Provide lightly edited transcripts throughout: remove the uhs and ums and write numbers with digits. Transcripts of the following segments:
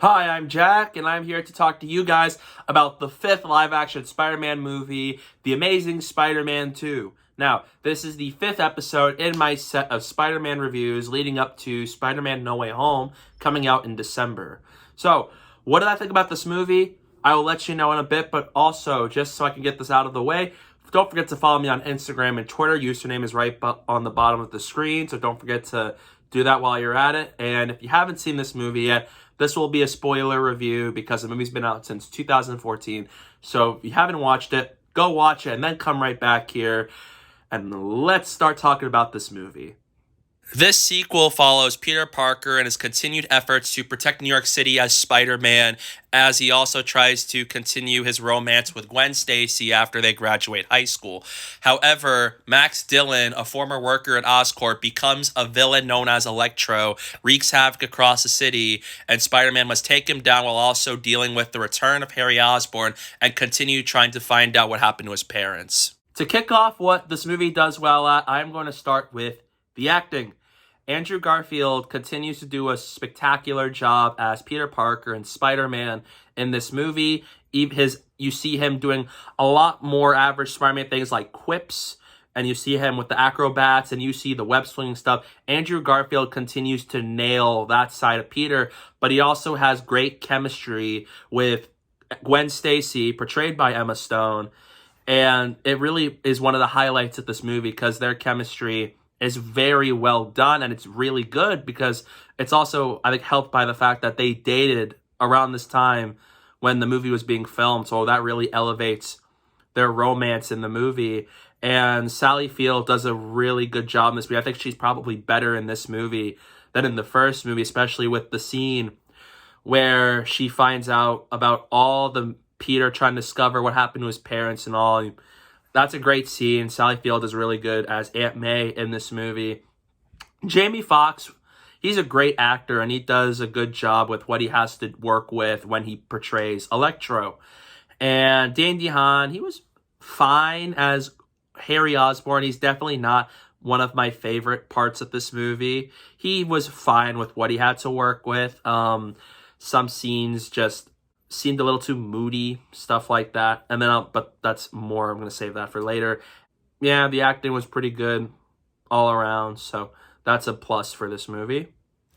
Hi, I'm Jack, and I'm here to talk to you guys about the fifth live-action Spider-Man movie, The Amazing Spider-Man 2. Now, this is the fifth episode in my set of Spider-Man reviews leading up to Spider-Man No Way Home coming out in December. So, what did I think about this movie? I will let you know in a bit, but also, just so I can get this out of the way, don't forget to follow me on Instagram and Twitter. Username is right on the bottom of the screen, so don't forget to do that while you're at it. And if you haven't seen this movie yet, this will be a spoiler review because the movie's been out since 2014. So if you haven't watched it, go watch it and then come right back here and let's start talking about this movie. This sequel follows Peter Parker and his continued efforts to protect New York City as Spider-Man, as he also tries to continue his romance with Gwen Stacy after they graduate high school. However, Max Dillon, a former worker at Oscorp, becomes a villain known as Electro, wreaks havoc across the city, and Spider-Man must take him down while also dealing with the return of Harry Osborn and continue trying to find out what happened to his parents. To kick off what this movie does well at, I'm going to start with the acting. Andrew Garfield continues to do a spectacular job as Peter Parker and Spider-Man in this movie. You see him doing a lot more average Spider-Man things like quips, and you see him with the acrobats, and you see the web swinging stuff. Andrew Garfield continues to nail that side of Peter, but he also has great chemistry with Gwen Stacy, portrayed by Emma Stone, and it really is one of the highlights of this movie because their chemistry is very well done, and it's really good because it's also, I think, helped by the fact that they dated around this time when the movie was being filmed, so that really elevates their romance in the movie. And Sally Field does a really good job in this movie. I think she's probably better in this movie than in the first movie, especially with the scene where she finds out about all the Peter trying to discover what happened to his parents and all. That's a great scene. Sally Field is really good as Aunt May in this movie. Jamie Foxx, he's a great actor, and he does a good job with what he has to work with when he portrays Electro. And Dane DeHaan, he was fine as Harry Osborn. He's definitely not one of my favorite parts of this movie. He was fine with what he had to work with. Some scenes just seemed a little too moody, stuff like that. And then, but that's more, I'm going to save that for later. Yeah, the acting was pretty good all around, so that's a plus for this movie.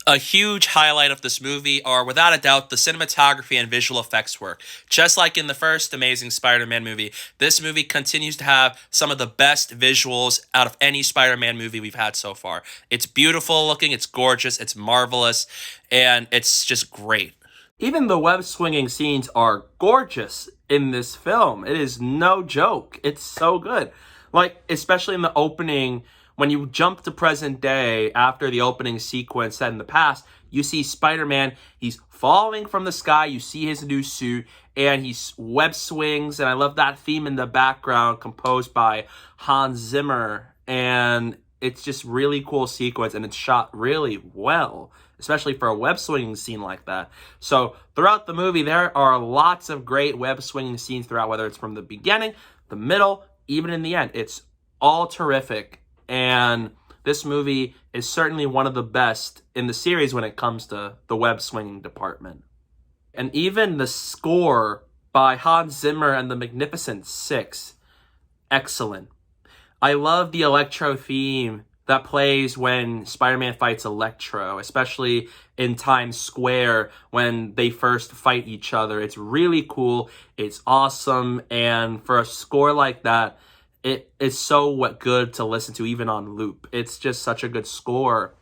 A huge highlight of this movie are, without a doubt, the cinematography and visual effects work. Just like in the first Amazing Spider-Man movie, this movie continues to have some of the best visuals out of any Spider-Man movie we've had so far. It's beautiful looking, it's gorgeous, it's marvelous, and it's just great. Even the web-swinging scenes are gorgeous in this film. It is no joke. It's so good. Like, especially in the opening, when you jump to present day after the opening sequence set in the past, you see Spider-Man, he's falling from the sky, you see his new suit, and he web swings, and I love that theme in the background composed by Hans Zimmer, and it's just really cool sequence, and it's shot really well, especially for a web swinging scene like that. So throughout the movie, there are lots of great web swinging scenes throughout, whether it's from the beginning, the middle, even in the end. It's all terrific. And this movie is certainly one of the best in the series when it comes to the web swinging department. And even the score by Hans Zimmer and the Magnificent Six, excellent. I love the Electro theme that plays when Spider-Man fights Electro, especially in Times Square when they first fight each other. It's really cool. It's awesome. And for a score like that, it is so good to listen to, even on loop. It's just such a good score.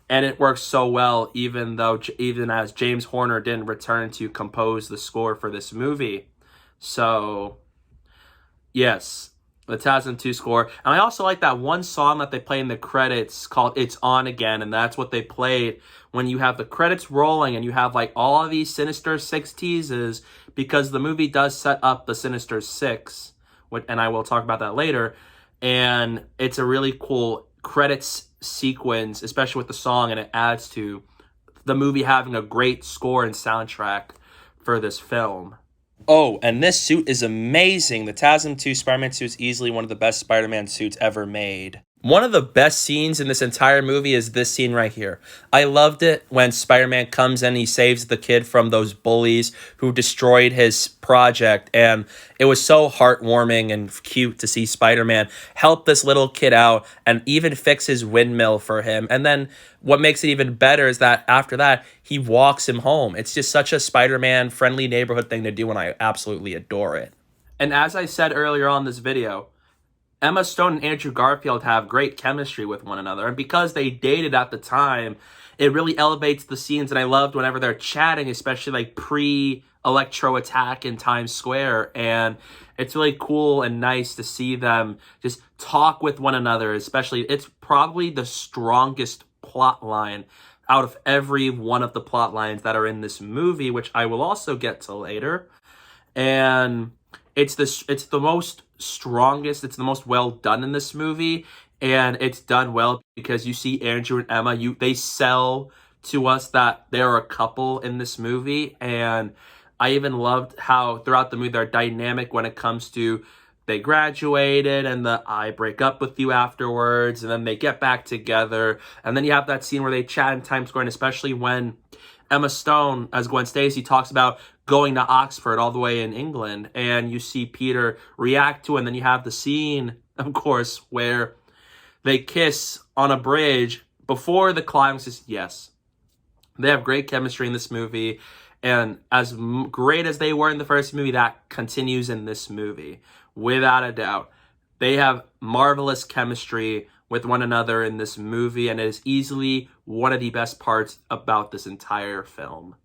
And it works so well, even as James Horner didn't return to compose the score for this movie. So, yes, the TASM 2 score. And I also like that one song that they play in the credits called It's On Again, and that's what they played when you have the credits rolling and you have like all of these Sinister Six teases, because the movie does set up the Sinister Six, and I will talk about that later. And it's a really cool credits sequence, especially with the song, and it adds to the movie having a great score and soundtrack for this film. Oh, and this suit is amazing. The TASM 2 Spider-Man suit is easily one of the best Spider-Man suits ever made. One of the best scenes in this entire movie is this scene right here. I loved it when Spider-Man comes in, he saves the kid from those bullies who destroyed his project, and it was so heartwarming and cute to see Spider-Man help this little kid out and even fix his windmill for him. And then what makes it even better is that after that, he walks him home. It's just such a Spider-Man friendly neighborhood thing to do, and I absolutely adore it. And as I said earlier on this video, Emma Stone and Andrew Garfield have great chemistry with one another. And because they dated at the time, it really elevates the scenes. And I loved whenever they're chatting, especially like pre-Electro attack in Times Square. And it's really cool and nice to see them just talk with one another, especially. It's probably the strongest plot line out of every one of the plot lines that are in this movie, which I will also get to later. And it's the most strongest, it's the most well done in this movie, and it's done well because you see Andrew and Emma, they sell to us that they're a couple in this movie. And I even loved how throughout the movie they're dynamic when it comes to they graduated and I break up with you afterwards, and then they get back together, and then you have that scene where they chat in Times Square, and especially when Emma Stone as Gwen Stacy talks about going to Oxford all the way in England, and you see Peter react to it, and then you have the scene, of course, where they kiss on a bridge before the climax. Yes, they have great chemistry in this movie, and as great as they were in the first movie, that continues in this movie, without a doubt. They have marvelous chemistry with one another in this movie, and it is easily one of the best parts about this entire film.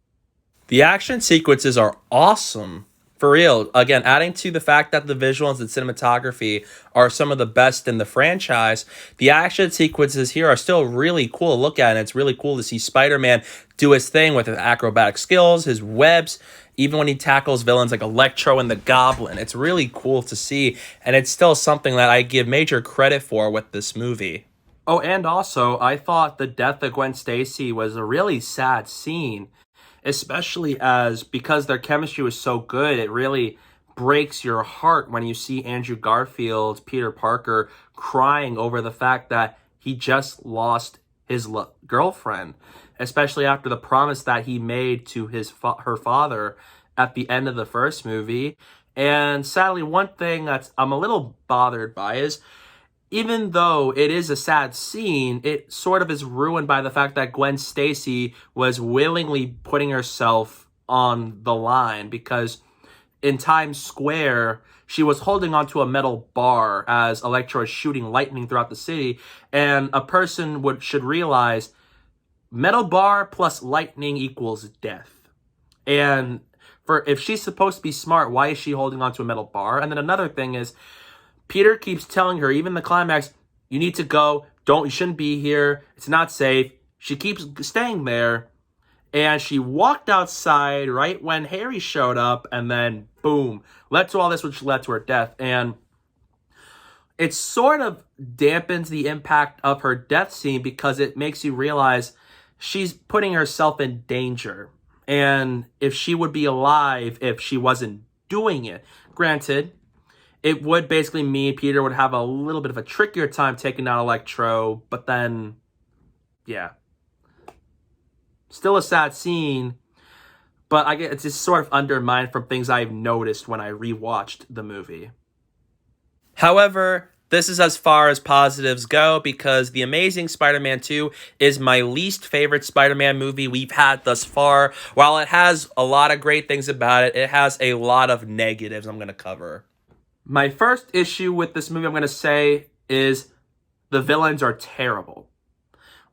The action sequences are awesome. For real. Again, adding to the fact that the visuals and cinematography are some of the best in the franchise, the action sequences here are still really cool to look at, and it's really cool to see Spider-Man do his thing with his acrobatic skills, his webs, even when he tackles villains like Electro and the Goblin. It's really cool to see, and it's still something that I give major credit for with this movie. Oh, and also, I thought the death of Gwen Stacy was a really sad scene, especially because their chemistry was so good, it really breaks your heart when you see Andrew Garfield, Peter Parker, crying over the fact that he just lost his girlfriend, especially after the promise that he made to her father at the end of the first movie. And sadly, one thing that I'm a little bothered by is, even though it is a sad scene, it sort of is ruined by the fact that Gwen Stacy was willingly putting herself on the line, because in Times Square, she was holding onto a metal bar as Electro is shooting lightning throughout the city, and a person should realize metal bar plus lightning equals death. And if she's supposed to be smart, why is she holding onto a metal bar? And then another thing is, Peter keeps telling her, even the climax, you need to go, you shouldn't be here, it's not safe. She keeps staying there, and she walked outside right when Harry showed up, and then boom, led to all this, which led to her death. And it sort of dampens the impact of her death scene, because it makes you realize she's putting herself in danger. And if she would be alive if she wasn't doing it, granted, it would basically mean Peter would have a little bit of a trickier time taking down Electro, but then, yeah. Still a sad scene, but I guess it's just sort of undermined from things I've noticed when I rewatched the movie. However, this is as far as positives go, because The Amazing Spider-Man 2 is my least favorite Spider-Man movie we've had thus far. While it has a lot of great things about it, it has a lot of negatives I'm going to cover. My first issue with this movie, I'm going to say, is the villains are terrible.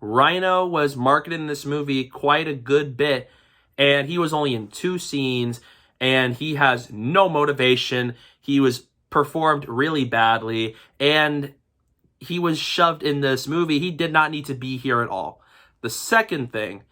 Rhino was marketed in this movie quite a good bit, and he was only in 2 scenes, and he has no motivation. He was performed really badly, and he was shoved in this movie. He did not need to be here at all. The second thing,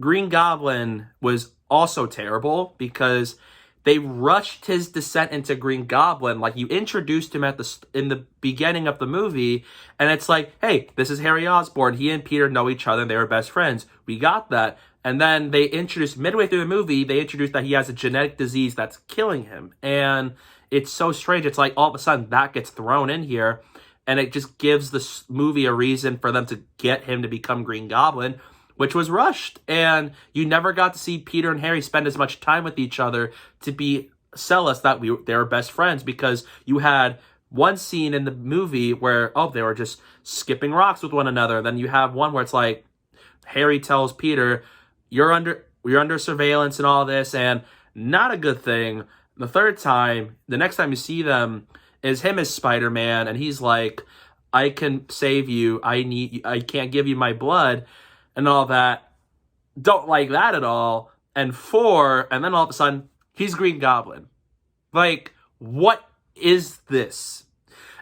Green Goblin was also terrible, because they rushed his descent into Green Goblin. Like, you introduced him in the beginning of the movie, and it's like, hey, this is Harry Osborn. He and Peter know each other, and they were best friends. We got that. And then they introduced, midway through the movie, they introduced that he has a genetic disease that's killing him. And it's so strange. It's like all of a sudden that gets thrown in here. and it just gives the movie a reason for them to get him to become Green Goblin, which was rushed. And you never got to see Peter and Harry spend as much time with each other to sell us that they were best friends, because you had one scene in the movie where, they were just skipping rocks with one another. Then you have one where it's like Harry tells Peter, you're under surveillance and all this, and not a good thing. The next time you see them is him as Spider-Man, and he's like, I can save you. I can't give you my blood and all that. Don't like that at all. And then all of a sudden, he's Green Goblin. Like, what is this?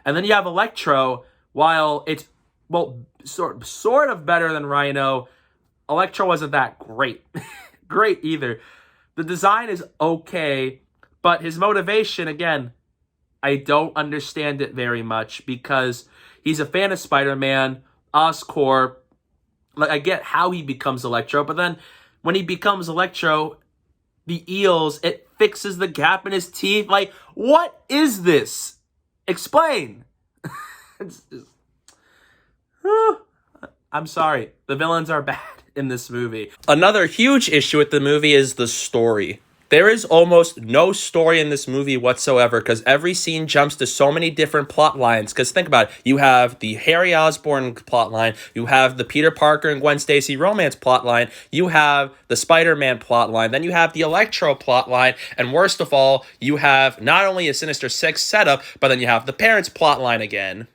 And then you have Electro. While it's, sort of better than Rhino, Electro wasn't that great. Great either. The design is okay, but his motivation, again, I don't understand it very much, because he's a fan of Spider-Man, Oscorp. Like, I get how he becomes Electro, but then when he becomes Electro, the eels, it fixes the gap in his teeth. Like, what is this? Explain. I'm sorry. The villains are bad in this movie. Another huge issue with the movie is the story. There is almost no story in this movie whatsoever, because every scene jumps to so many different plot lines. Because think about it. You have the Harry Osborn plot line. You have the Peter Parker and Gwen Stacy romance plot line. You have the Spider-Man plot line. Then you have the Electro plot line. And worst of all, you have not only a Sinister Six setup, but then you have the parents plot line again.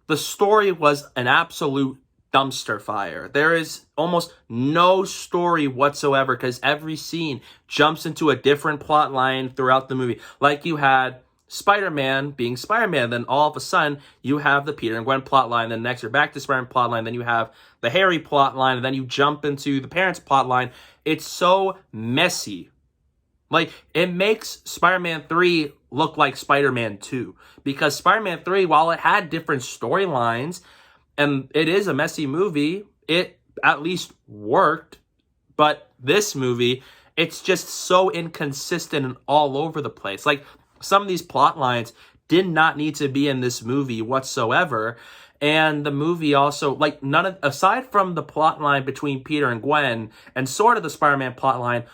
The story was an absolute dumpster fire. There is almost no story whatsoever, because every scene jumps into a different plot line throughout the movie. Like, you had Spider-Man being Spider-Man, then all of a sudden you have the Peter and Gwen plot line, then next you're back to Spider-Man plot line, then you have the Harry plot line, and then you jump into the parents plot line. It's so messy. Like, it makes Spider-Man 3 look like Spider-Man 2, because Spider-Man 3, while it had different storylines, and it is a messy movie, it at least worked. But this movie, it's just so inconsistent and all over the place. Like, some of these plot lines did not need to be in this movie whatsoever. And the movie also, like, aside from the plot line between Peter and Gwen and sort of the Spider-Man plot line,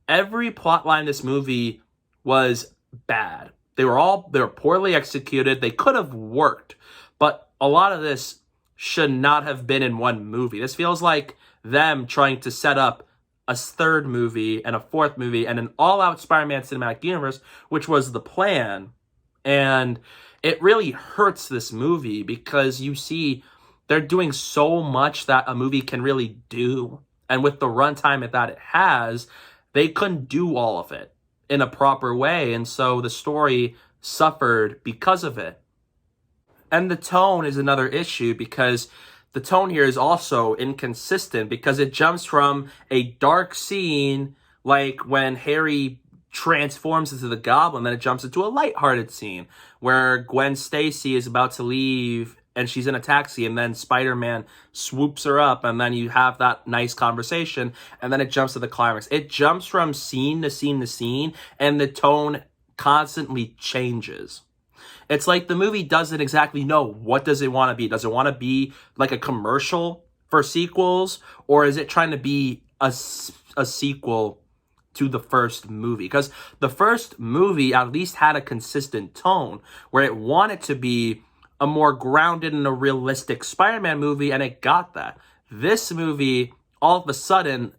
every plot line in this movie was bad. They were poorly executed. They could have worked, but a lot of this should not have been in one movie. This feels like them trying to set up a third movie and a fourth movie and an all-out Spider-Man cinematic universe, which was the plan. And it really hurts this movie, because you see they're doing so much that a movie can really do. And with the runtime that it has, they couldn't do all of it in a proper way. And so the story suffered because of it. And the tone is another issue, because the tone here is also inconsistent, because it jumps from a dark scene, like when Harry transforms into the Goblin, then it jumps into a lighthearted scene where Gwen Stacy is about to leave and she's in a taxi, and then Spider-Man swoops her up, and then you have that nice conversation, and then it jumps to the climax. It jumps from scene to scene to scene, and the tone constantly changes. It's like the movie doesn't exactly know what does it want to be. Does it want to be like a commercial for sequels, or is it trying to be a sequel to the first movie? Because the first movie at least had a consistent tone where it wanted to be a more grounded and a realistic Spider-Man movie, and it got that. This movie, all of a sudden,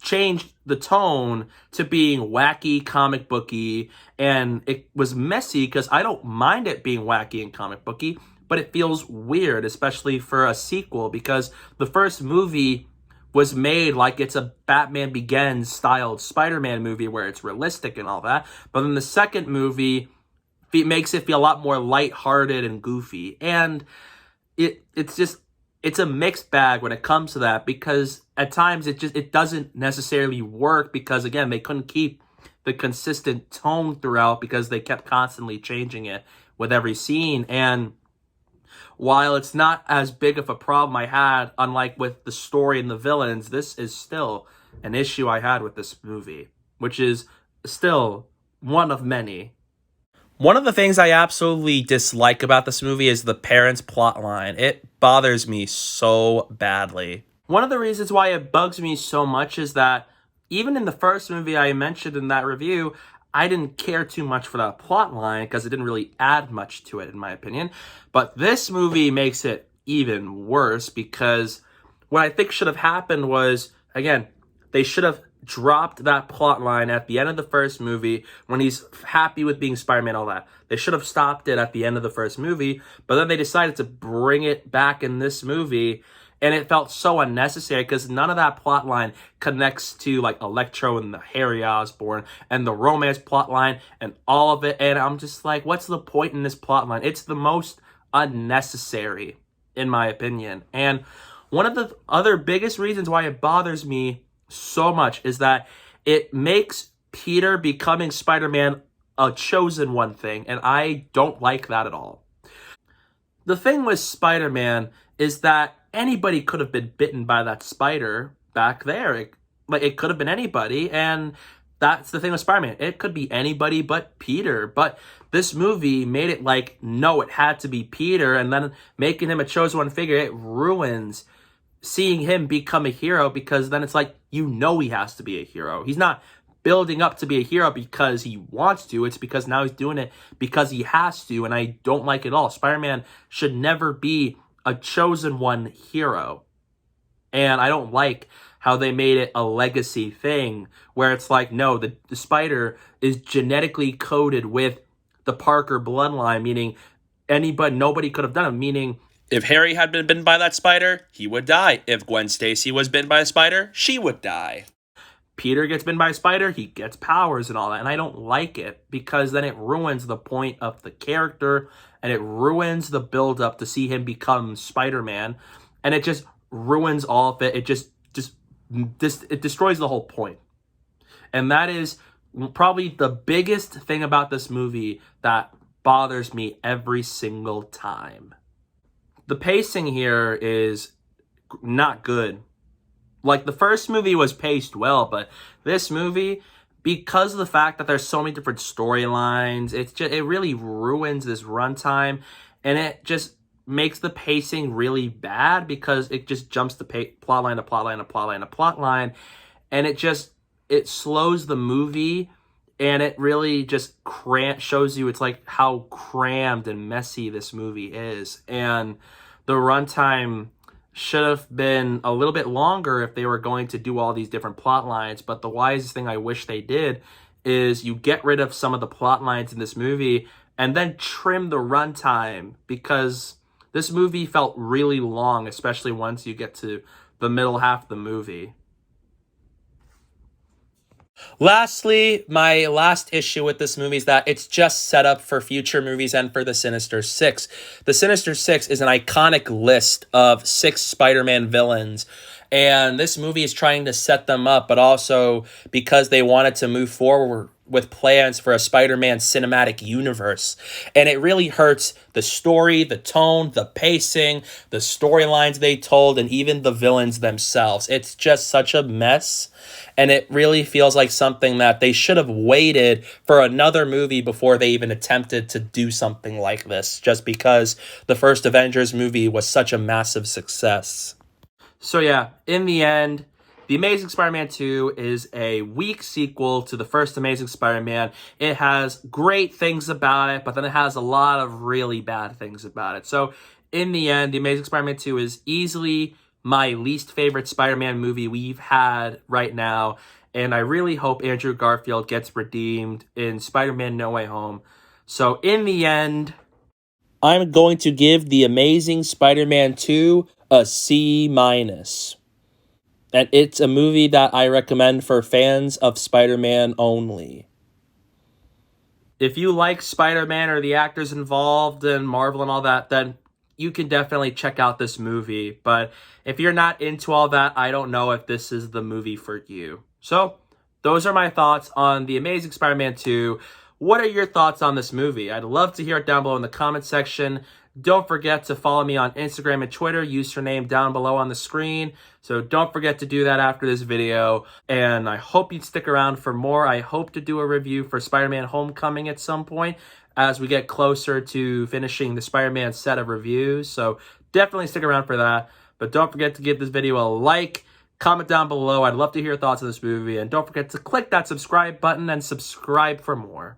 changed the tone to being wacky, comic booky, and it was messy, because I don't mind it being wacky and comic booky, but it feels weird, especially for a sequel, because the first movie was made like it's a Batman Begins styled Spider-Man movie where it's realistic and all that, but then the second movie makes it feel a lot more lighthearted and goofy, and it's a mixed bag when it comes to that, because at times it doesn't necessarily work, because again, they couldn't keep the consistent tone throughout, because they kept constantly changing it with every scene. And while it's not as big of a problem I had, unlike with the story and the villains, this is still an issue I had with this movie, which is still one of many. One of the things I absolutely dislike about this movie is the parents' plot line. It bothers me so badly. One of the reasons why it bugs me so much is that even in the first movie I mentioned in that review, I didn't care too much for that plot line because it didn't really add much to it, in my opinion. But this movie makes it even worse because what I think should have happened was, again, they should have dropped that plot line at the end of the first movie when he's happy with being Spider-Man, all that. They should have stopped it at the end of the first movie, but then they decided to bring it back in this movie, and it felt so unnecessary because none of that plot line connects to like Electro and the Harry Osborn and the romance plot line and all of it. And I'm just like, what's the point in this plot line? It's the most unnecessary, in my opinion. And one of the other biggest reasons why it bothers me so much is that it makes Peter becoming Spider-Man a chosen one thing, and I don't like that at all. The thing with Spider-Man is that anybody could have been bitten by that spider back there. It could have been anybody, and that's the thing with Spider-Man. It could be anybody but Peter, but this movie made it like, no, it had to be Peter, and then making him a chosen one figure, it ruins seeing him become a hero because then it's like, you know he has to be a hero. He's not building up to be a hero because he wants to. It's because now he's doing it because he has to, and I don't like it at all. Spider-Man should never be a chosen one hero. And I don't like how they made it a legacy thing where it's like, no, the spider is genetically coded with the Parker bloodline, meaning nobody could have done it, meaning if Harry had been bitten by that spider, he would die. If Gwen Stacy was bitten by a spider, she would die. Peter gets bitten by a spider, he gets powers and all that. And I don't like it because then it ruins the point of the character and it ruins the build-up to see him become Spider-Man. And it just ruins all of it. It it destroys the whole point. And that is probably the biggest thing about this movie that bothers me every single time. The pacing here is not good. Like, the first movie was paced well, but this movie, because of the fact that there's so many different storylines, it really ruins this runtime, and it just makes the pacing really bad because it just jumps the plot line to plot line to plot line to plot line, and it slows the movie, and it really just shows you it's like how crammed and messy this movie is. And the runtime should have been a little bit longer if they were going to do all these different plot lines. But the wisest thing I wish they did is you get rid of some of the plot lines in this movie and then trim the runtime, because this movie felt really long, especially once you get to the middle half of the movie. Lastly, my last issue with this movie is that it's just set up for future movies and for the Sinister Six. The Sinister Six is an iconic list of 6 Spider-Man villains, and this movie is trying to set them up, but also because they wanted to move forward with plans for a Spider-Man cinematic universe. And it really hurts the story, the tone, the pacing, the storylines they told, and even the villains themselves. It's just such a mess. And it really feels like something that they should have waited for another movie before they even attempted to do something like this, just because the first Avengers movie was such a massive success. So yeah, in the end, The Amazing Spider-Man 2 is a weak sequel to the first Amazing Spider-Man. It has great things about it, but then it has a lot of really bad things about it. So in the end, The Amazing Spider-Man 2 is easily my least favorite Spider-Man movie we've had right now. And I really hope Andrew Garfield gets redeemed in Spider-Man No Way Home. So in the end, I'm going to give The Amazing Spider-Man 2 a C-. And it's a movie that I recommend for fans of Spider-Man only. If you like Spider-Man or the actors involved and Marvel and all that, then you can definitely check out this movie. But if you're not into all that, I don't know if this is the movie for you. So those are my thoughts on The Amazing Spider-Man 2. What are your thoughts on this movie? I'd love to hear it down below in the comment section. Don't forget to follow me on Instagram and Twitter. Username down below on the screen. So don't forget to do that after this video. And I hope you'd stick around for more. I hope to do a review for Spider-Man Homecoming at some point. as we get closer to finishing the Spider-Man set of reviews. So definitely stick around for that. But don't forget to give this video a like, comment down below. I'd love to hear your thoughts on this movie. And don't forget to click that subscribe button and subscribe for more.